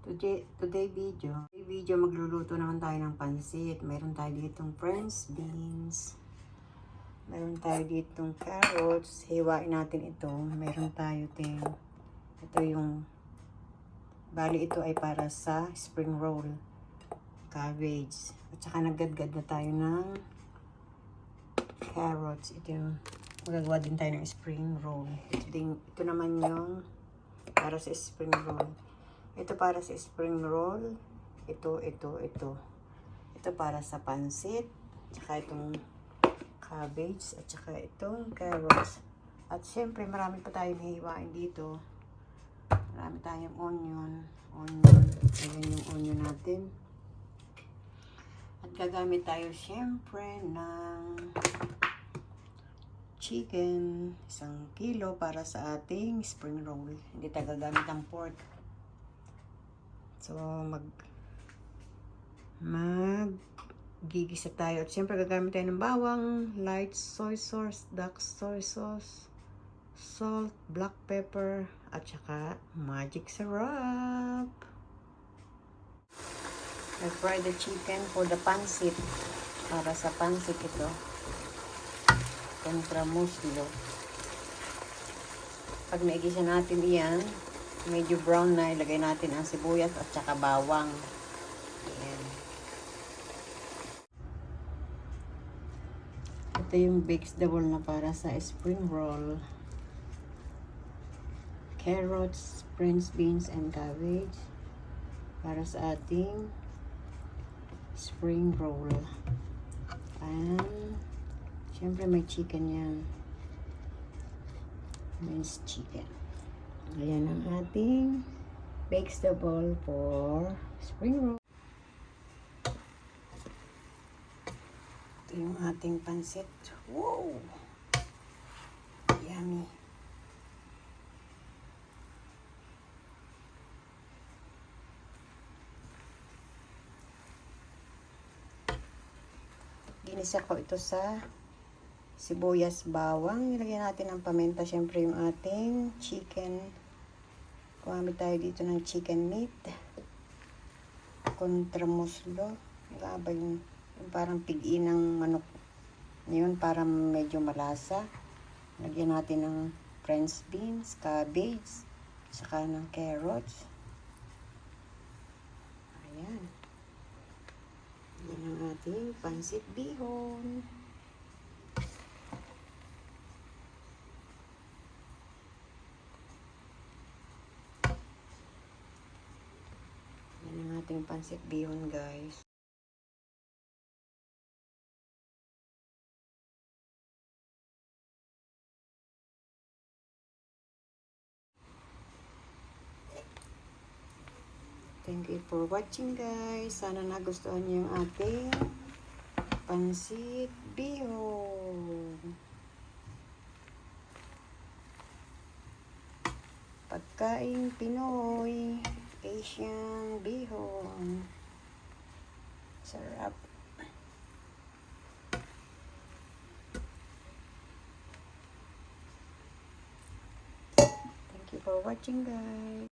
Today video, magluluto naman tayo ng pansit. Meron tayo ditong French beans. Meron tayo ditong carrots. Hiwain natin ito. Meron tayo ito yung, bali ito ay para sa spring roll. Cabbage. At saka naggadgad na tayo ng carrots. Ito yung, magagawa din tayo ng spring roll. Ito naman yung para sa spring roll. Ito para sa spring roll. Ito. Ito para sa pansit. Tsaka itong cabbage. At saka itong carrots. At syempre, marami pa tayong hihiwain dito. Marami tayong onion. Ayan yung onion natin. At gagamit tayo syempre ng chicken. 1 kilo para sa ating spring roll. Hindi tayo gagamit ng pork. So, gigisa tayo. At syempre, gagamit tayo ng bawang, light soy sauce, dark soy sauce, salt, black pepper, at saka magic syrup. I fry the chicken for the pansit. Para sa pansit ito. Contra muslo. Pag naigisa natin iyan, medyo brown na, ilagay natin ang sibuyas at saka bawang. Ayan. Ito yung vegetable na para sa spring roll. Carrots, French beans, and cabbage. Para sa ating spring roll. And syempre may chicken yan. Minced chicken. Ayan ang ating vegetable for spring roll. Ito yung ating pansit. Wow! Yummy! Ginisa ko ito sa sibuyas, bawang. Nilagyan natin ng paminta. Siyempre yung ating chicken. Gumamit tayo dito ng chicken meat. Contra muslo. Gaba yung parang pig-i ng manok. Ngayon para medyo malasa. Lagyan natin ng French beans, cabbage, saka ng carrots. Ayan. Yan ang ating pansit bihon. Yan ang ating pansit bihon, guys. Thank you for watching, guys. Sana nagustuhan niyo yung ating pansit bihon. Pagkain Pinoy, Asian bihon. Sarap. Thank you for watching, guys.